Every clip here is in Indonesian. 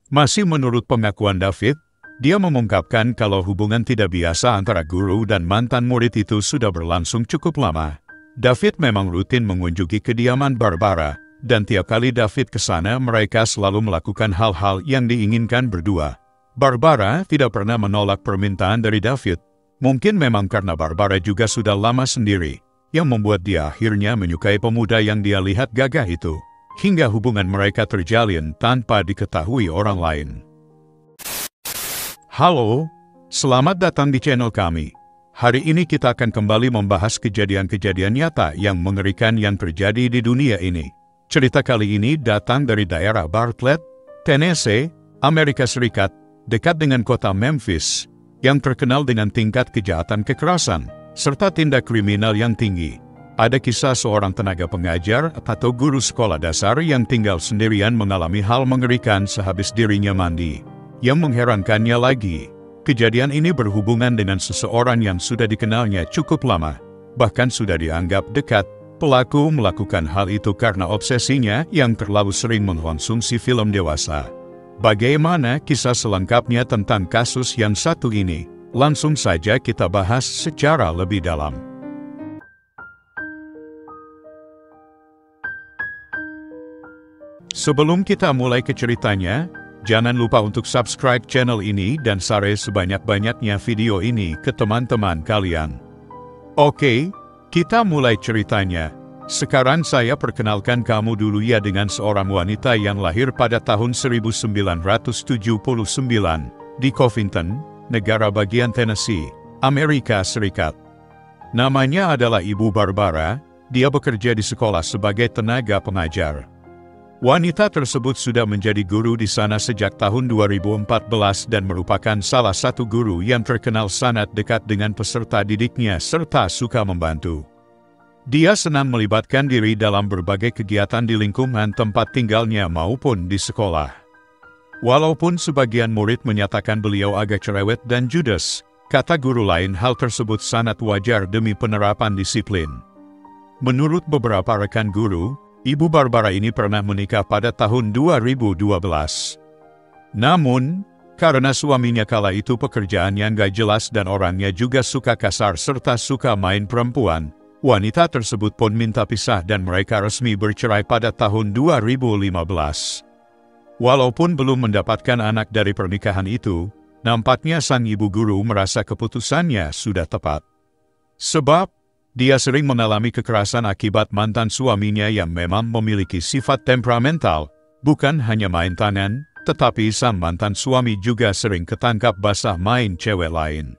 Masih menurut pengakuan David, dia mengungkapkan kalau hubungan tidak biasa antara guru dan mantan murid itu sudah berlangsung cukup lama. David memang rutin mengunjungi kediaman Barbara, dan tiap kali David ke sana mereka selalu melakukan hal-hal yang diinginkan berdua. Barbara tidak pernah menolak permintaan dari David. Mungkin memang karena Barbara juga sudah lama sendiri, yang membuat dia akhirnya menyukai pemuda yang dia lihat gagah itu, hingga hubungan mereka terjalin tanpa diketahui orang lain. Halo, selamat datang di channel kami. Hari ini kita akan kembali membahas kejadian-kejadian nyata yang mengerikan yang terjadi di dunia ini. Cerita kali ini datang dari daerah Bartlett, Tennessee, Amerika Serikat, dekat dengan kota Memphis, yang terkenal dengan tingkat kejahatan kekerasan, serta tindak kriminal yang tinggi. Ada kisah seorang tenaga pengajar atau guru sekolah dasar yang tinggal sendirian mengalami hal mengerikan sehabis dirinya mandi. Yang mengherankannya lagi, kejadian ini berhubungan dengan seseorang yang sudah dikenalnya cukup lama, bahkan sudah dianggap dekat. Pelaku melakukan hal itu karena obsesinya yang terlalu sering mengkonsumsi film dewasa. Bagaimana kisah selengkapnya tentang kasus yang satu ini? Langsung saja kita bahas secara lebih dalam. Sebelum kita mulai ke ceritanya, jangan lupa untuk subscribe channel ini dan share sebanyak-banyaknya video ini ke teman-teman kalian. Oke, kita mulai ceritanya. Sekarang saya perkenalkan kamu dulu ya dengan seorang wanita yang lahir pada tahun 1979 di Covington, negara bagian Tennessee, Amerika Serikat. Namanya adalah Ibu Barbara, dia bekerja di sekolah sebagai tenaga pengajar. Wanita tersebut sudah menjadi guru di sana sejak tahun 2014 dan merupakan salah satu guru yang terkenal sangat dekat dengan peserta didiknya serta suka membantu. Dia senang melibatkan diri dalam berbagai kegiatan di lingkungan tempat tinggalnya maupun di sekolah. Walaupun sebagian murid menyatakan beliau agak cerewet dan judes, kata guru lain hal tersebut sangat wajar demi penerapan disiplin. Menurut beberapa rekan guru, Ibu Barbara ini pernah menikah pada tahun 2012. Namun, karena suaminya kala itu pekerjaannya nggak jelas dan orangnya juga suka kasar serta suka main perempuan, wanita tersebut pun minta pisah dan mereka resmi bercerai pada tahun 2015. Walaupun belum mendapatkan anak dari pernikahan itu, nampaknya sang ibu guru merasa keputusannya sudah tepat. Sebab, dia sering mengalami kekerasan akibat mantan suaminya yang memang memiliki sifat temperamental, bukan hanya main tangan, tetapi sang mantan suami juga sering ketangkap basah main cewek lain.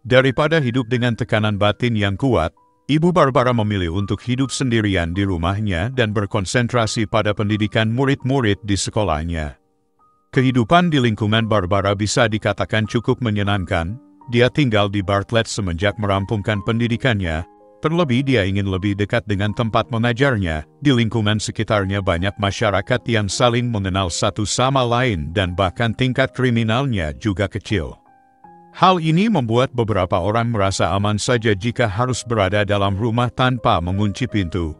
Daripada hidup dengan tekanan batin yang kuat, Ibu Barbara memilih untuk hidup sendirian di rumahnya dan berkonsentrasi pada pendidikan murid-murid di sekolahnya. Kehidupan di lingkungan Barbara bisa dikatakan cukup menyenangkan. Dia tinggal di Bartlett semenjak merampungkan pendidikannya, terlebih dia ingin lebih dekat dengan tempat mengajarnya. Di lingkungan sekitarnya banyak masyarakat yang saling mengenal satu sama lain dan bahkan tingkat kriminalnya juga kecil. Hal ini membuat beberapa orang merasa aman saja jika harus berada dalam rumah tanpa mengunci pintu.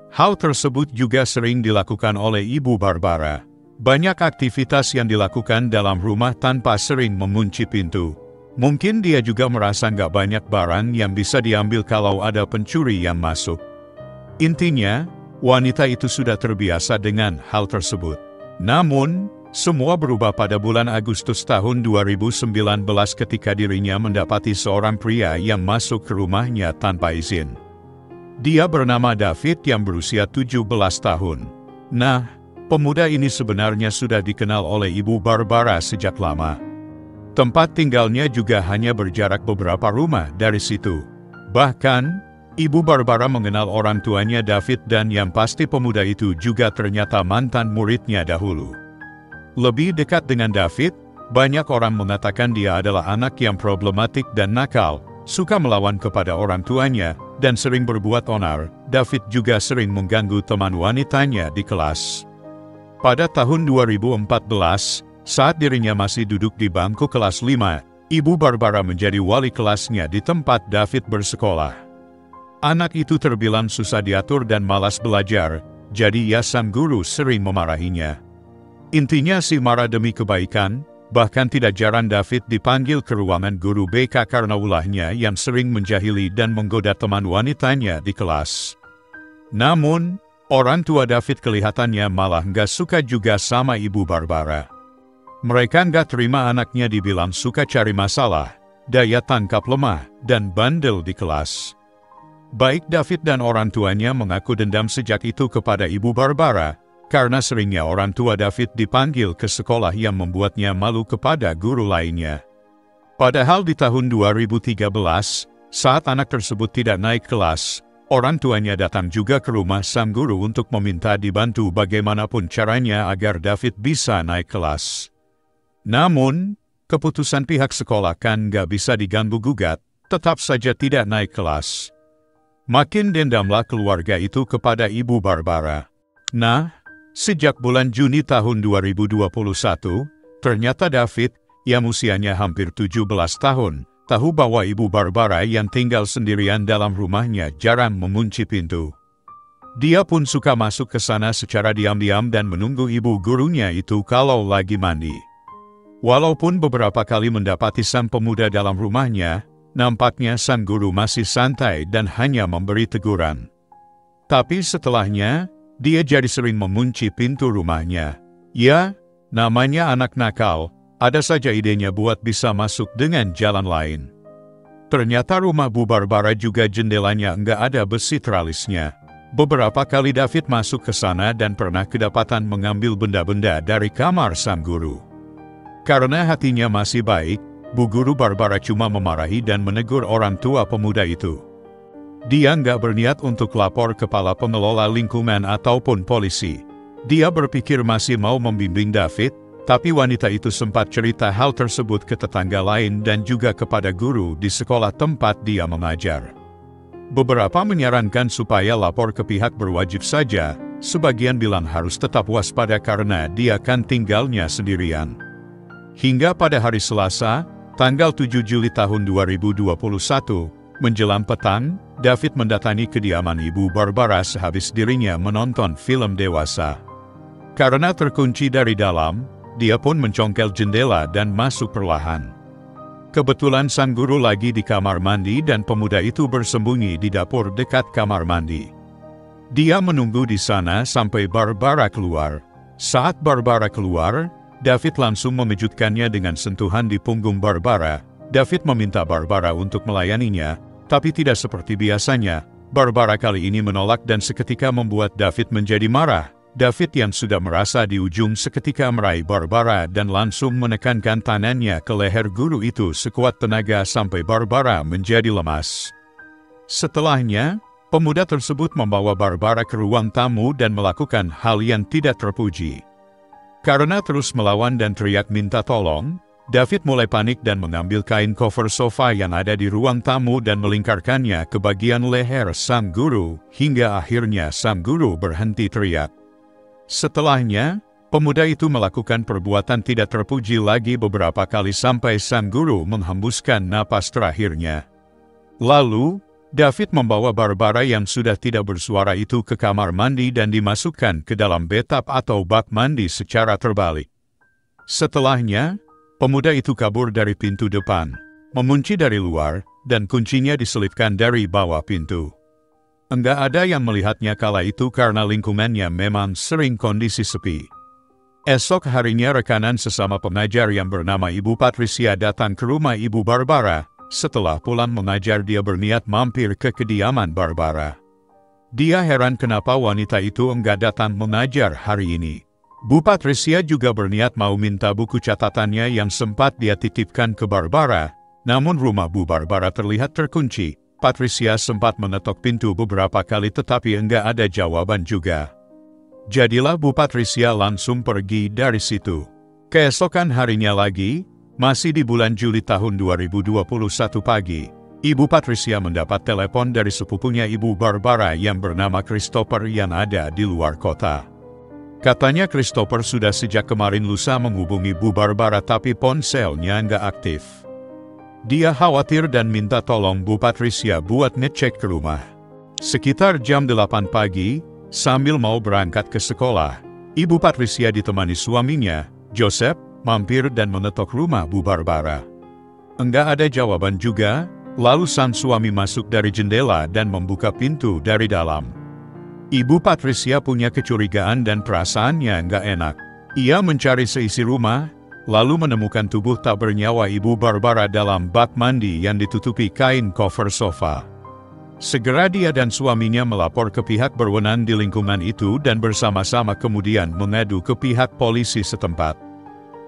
Hal tersebut juga sering dilakukan oleh Ibu Barbara. Banyak aktivitas yang dilakukan dalam rumah tanpa sering mengunci pintu. Mungkin dia juga merasa nggak banyak barang yang bisa diambil kalau ada pencuri yang masuk. Intinya, wanita itu sudah terbiasa dengan hal tersebut. Namun, semua berubah pada bulan Agustus tahun 2019 ketika dirinya mendapati seorang pria yang masuk ke rumahnya tanpa izin. Dia bernama David yang berusia 17 tahun. Nah, pemuda ini sebenarnya sudah dikenal oleh Ibu Barbara sejak lama. Tempat tinggalnya juga hanya berjarak beberapa rumah dari situ. Bahkan, Ibu Barbara mengenal orang tuanya David dan yang pasti pemuda itu juga ternyata mantan muridnya dahulu. Lebih dekat dengan David, banyak orang mengatakan dia adalah anak yang problematik dan nakal, suka melawan kepada orang tuanya, dan sering berbuat onar. David juga sering mengganggu teman wanitanya di kelas. Pada tahun 2014, saat dirinya masih duduk di bangku kelas 5, Ibu Barbara menjadi wali kelasnya di tempat David bersekolah. Anak itu terbilang susah diatur dan malas belajar, jadi sang guru sering memarahinya. Intinya si marah demi kebaikan, bahkan tidak jarang David dipanggil ke ruangan guru BK karena ulahnya yang sering menjahili dan menggoda teman wanitanya di kelas. Namun, orang tua David kelihatannya malah nggak suka juga sama Ibu Barbara. Mereka nggak terima anaknya dibilang suka cari masalah, daya tangkap lemah, dan bandel di kelas. Baik David dan orang tuanya mengaku dendam sejak itu kepada Ibu Barbara, karena seringnya orang tua David dipanggil ke sekolah yang membuatnya malu kepada guru lainnya. Padahal di tahun 2013, saat anak tersebut tidak naik kelas, orang tuanya datang juga ke rumah sang guru untuk meminta dibantu bagaimanapun caranya agar David bisa naik kelas. Namun, keputusan pihak sekolah kan nggak bisa diganggu-gugat, tetap saja tidak naik kelas. Makin dendamlah keluarga itu kepada Ibu Barbara. Nah, sejak bulan Juni tahun 2021, ternyata David, yang usianya hampir 17 tahun, tahu bahwa Ibu Barbara yang tinggal sendirian dalam rumahnya jarang mengunci pintu. Dia pun suka masuk ke sana secara diam-diam dan menunggu ibu gurunya itu kalau lagi mandi. Walaupun beberapa kali mendapati sang pemuda dalam rumahnya, nampaknya sang guru masih santai dan hanya memberi teguran. Tapi setelahnya, dia jadi sering mengunci pintu rumahnya. Ya, namanya anak nakal, ada saja idenya buat bisa masuk dengan jalan lain. Ternyata rumah Bu Barbara juga jendelanya nggak ada besi tralisnya. Beberapa kali David masuk ke sana dan pernah kedapatan mengambil benda-benda dari kamar sang guru. Karena hatinya masih baik, Bu Guru Barbara cuma memarahi dan menegur orang tua pemuda itu. Dia nggak berniat untuk lapor kepala pengelola lingkungan ataupun polisi. Dia berpikir masih mau membimbing David, tapi wanita itu sempat cerita hal tersebut ke tetangga lain dan juga kepada guru di sekolah tempat dia mengajar. Beberapa menyarankan supaya lapor ke pihak berwajib saja, sebagian bilang harus tetap waspada karena dia kan tinggalnya sendirian. Hingga pada hari Selasa, tanggal 7 Juli tahun 2021, menjelang petang, David mendatangi kediaman Ibu Barbara sehabis dirinya menonton film dewasa. Karena terkunci dari dalam, dia pun mencongkel jendela dan masuk perlahan. Kebetulan sang guru lagi di kamar mandi dan pemuda itu bersembunyi di dapur dekat kamar mandi. Dia menunggu di sana sampai Barbara keluar. Saat Barbara keluar, David langsung memejutkannya dengan sentuhan di punggung Barbara. David meminta Barbara untuk melayaninya, tapi tidak seperti biasanya. Barbara kali ini menolak dan seketika membuat David menjadi marah. David yang sudah merasa di ujung seketika meraih Barbara dan langsung menekankan tangannya ke leher guru itu sekuat tenaga sampai Barbara menjadi lemas. Setelahnya, pemuda tersebut membawa Barbara ke ruang tamu dan melakukan hal yang tidak terpuji. Karena terus melawan dan teriak minta tolong, David mulai panik dan mengambil kain cover sofa yang ada di ruang tamu dan melingkarkannya ke bagian leher sang guru, hingga akhirnya sang guru berhenti teriak. Setelahnya, pemuda itu melakukan perbuatan tidak terpuji lagi beberapa kali sampai sang guru menghembuskan napas terakhirnya. Lalu, David membawa Barbara yang sudah tidak bersuara itu ke kamar mandi dan dimasukkan ke dalam bathtub atau bak mandi secara terbalik. Setelahnya, pemuda itu kabur dari pintu depan, mengunci dari luar, dan kuncinya diselipkan dari bawah pintu. Enggak ada yang melihatnya kala itu karena lingkungannya memang sering kondisi sepi. Esok harinya rekanan sesama pengajar yang bernama Ibu Patricia datang ke rumah Ibu Barbara. Setelah pulang mengajar dia berniat mampir ke kediaman Barbara. Dia heran kenapa wanita itu enggak datang mengajar hari ini. Bu Patricia juga berniat mau minta buku catatannya yang sempat dia titipkan ke Barbara. Namun rumah Bu Barbara terlihat terkunci. Patricia sempat mengetok pintu beberapa kali tetapi enggak ada jawaban juga. Jadilah Bu Patricia langsung pergi dari situ. Keesokan harinya lagi, masih di bulan Juli tahun 2021 pagi, Ibu Patricia mendapat telepon dari sepupunya Ibu Barbara yang bernama Christopher yang ada di luar kota. Katanya Christopher sudah sejak kemarin lusa menghubungi Bu Barbara tapi ponselnya nggak aktif. Dia khawatir dan minta tolong Bu Patricia buat ngecek ke rumah. Sekitar jam 8 pagi, sambil mau berangkat ke sekolah, Ibu Patricia ditemani suaminya, Joseph, mampir dan mengetok rumah Bu Barbara. Enggak ada jawaban juga, lalu sang suami masuk dari jendela dan membuka pintu dari dalam. Ibu Patricia punya kecurigaan dan perasaannya enggak enak. Ia mencari seisi rumah, lalu menemukan tubuh tak bernyawa Ibu Barbara dalam bak mandi yang ditutupi kain cover sofa. Segera dia dan suaminya melapor ke pihak berwenang di lingkungan itu dan bersama-sama kemudian mengadu ke pihak polisi setempat.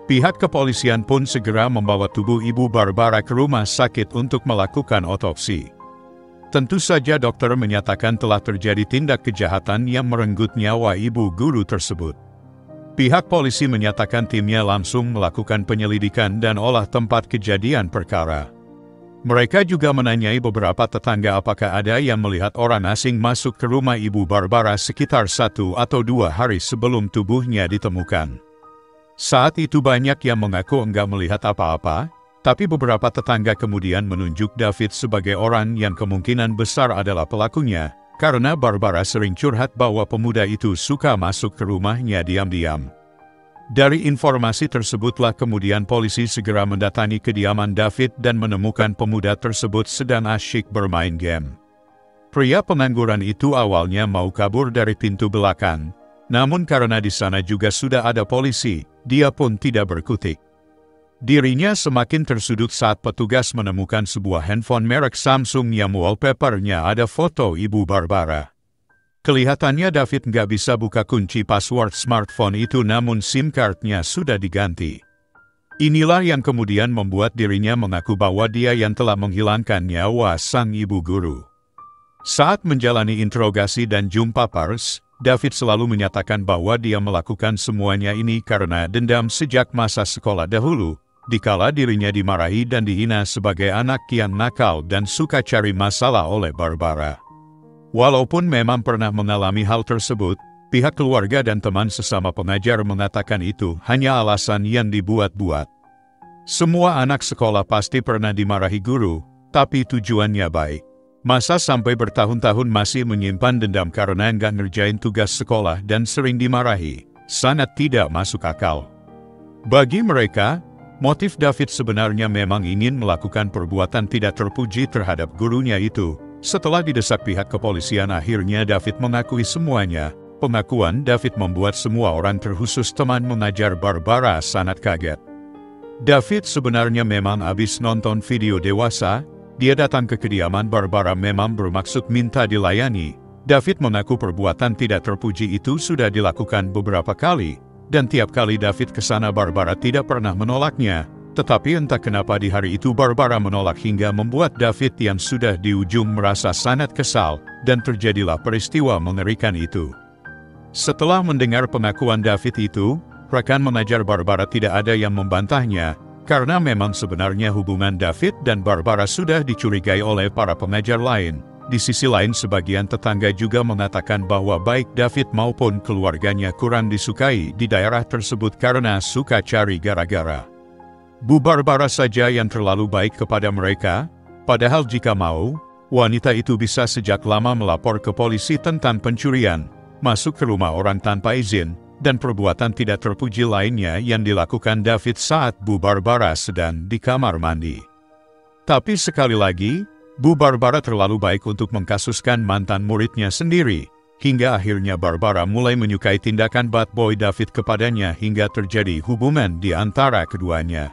Pihak kepolisian pun segera membawa tubuh Ibu Barbara ke rumah sakit untuk melakukan otopsi. Tentu saja dokter menyatakan telah terjadi tindak kejahatan yang merenggut nyawa ibu guru tersebut. Pihak polisi menyatakan timnya langsung melakukan penyelidikan dan olah tempat kejadian perkara. Mereka juga menanyai beberapa tetangga apakah ada yang melihat orang asing masuk ke rumah Ibu Barbara sekitar 1 atau 2 hari sebelum tubuhnya ditemukan. Saat itu banyak yang mengaku enggak melihat apa-apa, tapi beberapa tetangga kemudian menunjuk David sebagai orang yang kemungkinan besar adalah pelakunya, karena Barbara sering curhat bahwa pemuda itu suka masuk ke rumahnya diam-diam. Dari informasi tersebutlah kemudian polisi segera mendatangi kediaman David dan menemukan pemuda tersebut sedang asyik bermain game. Pria pengangguran itu awalnya mau kabur dari pintu belakang, namun karena di sana juga sudah ada polisi, dia pun tidak berkutik. Dirinya semakin tersudut saat petugas menemukan sebuah handphone merek Samsung yang wallpapernya ada foto Ibu Barbara. Kelihatannya David nggak bisa buka kunci password smartphone itu namun SIM card-nya sudah diganti. Inilah yang kemudian membuat dirinya mengaku bahwa dia yang telah menghilangkan nyawa sang ibu guru. Saat menjalani interogasi dan jumpa pers, David selalu menyatakan bahwa dia melakukan semuanya ini karena dendam sejak masa sekolah dahulu, dikala dirinya dimarahi dan dihina sebagai anak yang nakal dan suka cari masalah oleh Barbara. Walaupun memang pernah mengalami hal tersebut, pihak keluarga dan teman sesama pengajar mengatakan itu hanya alasan yang dibuat-buat. Semua anak sekolah pasti pernah dimarahi guru, tapi tujuannya baik. Masa sampai bertahun-tahun masih menyimpan dendam karena nggak ngerjain tugas sekolah dan sering dimarahi, sangat tidak masuk akal. Bagi mereka, motif David sebenarnya memang ingin melakukan perbuatan tidak terpuji terhadap gurunya itu. Setelah didesak pihak kepolisian akhirnya David mengakui semuanya. Pengakuan David membuat semua orang terkhusus teman mengajar Barbara sangat kaget. David sebenarnya memang habis nonton video dewasa, dia datang ke kediaman Barbara memang bermaksud minta dilayani. David mengaku perbuatan tidak terpuji itu sudah dilakukan beberapa kali, dan tiap kali David ke sana Barbara tidak pernah menolaknya. Tetapi entah kenapa di hari itu Barbara menolak hingga membuat David yang sudah di ujung merasa sangat kesal, dan terjadilah peristiwa mengerikan itu. Setelah mendengar pengakuan David itu, rekan mengajar Barbara tidak ada yang membantahnya, karena memang sebenarnya hubungan David dan Barbara sudah dicurigai oleh para pengajar lain. Di sisi lain sebagian tetangga juga mengatakan bahwa baik David maupun keluarganya kurang disukai di daerah tersebut karena suka cari gara-gara. Bu Barbara saja yang terlalu baik kepada mereka, padahal jika mau, wanita itu bisa sejak lama melapor ke polisi tentang pencurian, masuk ke rumah orang tanpa izin, dan perbuatan tidak terpuji lainnya yang dilakukan David saat Bu Barbara sedang di kamar mandi. Tapi sekali lagi, Bu Barbara terlalu baik untuk mengkasuskan mantan muridnya sendiri, hingga akhirnya Barbara mulai menyukai tindakan bad boy David kepadanya hingga terjadi hubungan di antara keduanya.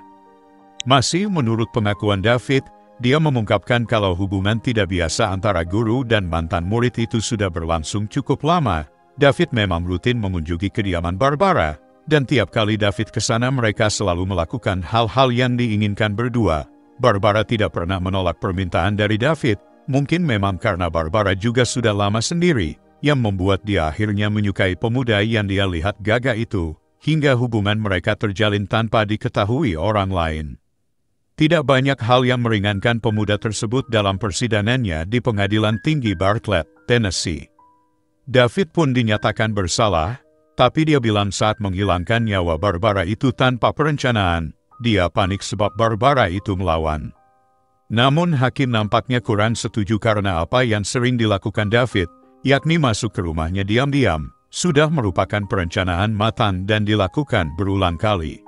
Masih menurut pengakuan David, dia mengungkapkan kalau hubungan tidak biasa antara guru dan mantan murid itu sudah berlangsung cukup lama. David memang rutin mengunjungi kediaman Barbara, dan tiap kali David ke sana mereka selalu melakukan hal-hal yang diinginkan berdua. Barbara tidak pernah menolak permintaan dari David, mungkin memang karena Barbara juga sudah lama sendiri, yang membuat dia akhirnya menyukai pemuda yang dia lihat gagah itu, hingga hubungan mereka terjalin tanpa diketahui orang lain. Tidak banyak hal yang meringankan pemuda tersebut dalam persidangannya di Pengadilan Tinggi Bartlett, Tennessee. David pun dinyatakan bersalah, tapi dia bilang saat menghilangkan nyawa Barbara itu tanpa perencanaan, dia panik sebab Barbara itu melawan. Namun hakim nampaknya kurang setuju karena apa yang sering dilakukan David, yakni masuk ke rumahnya diam-diam, sudah merupakan perencanaan matang dan dilakukan berulang kali.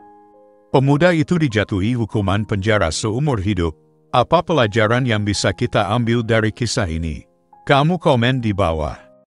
Pemuda itu dijatuhi hukuman penjara seumur hidup. Apa pelajaran yang bisa kita ambil dari kisah ini? Kamu komen di bawah.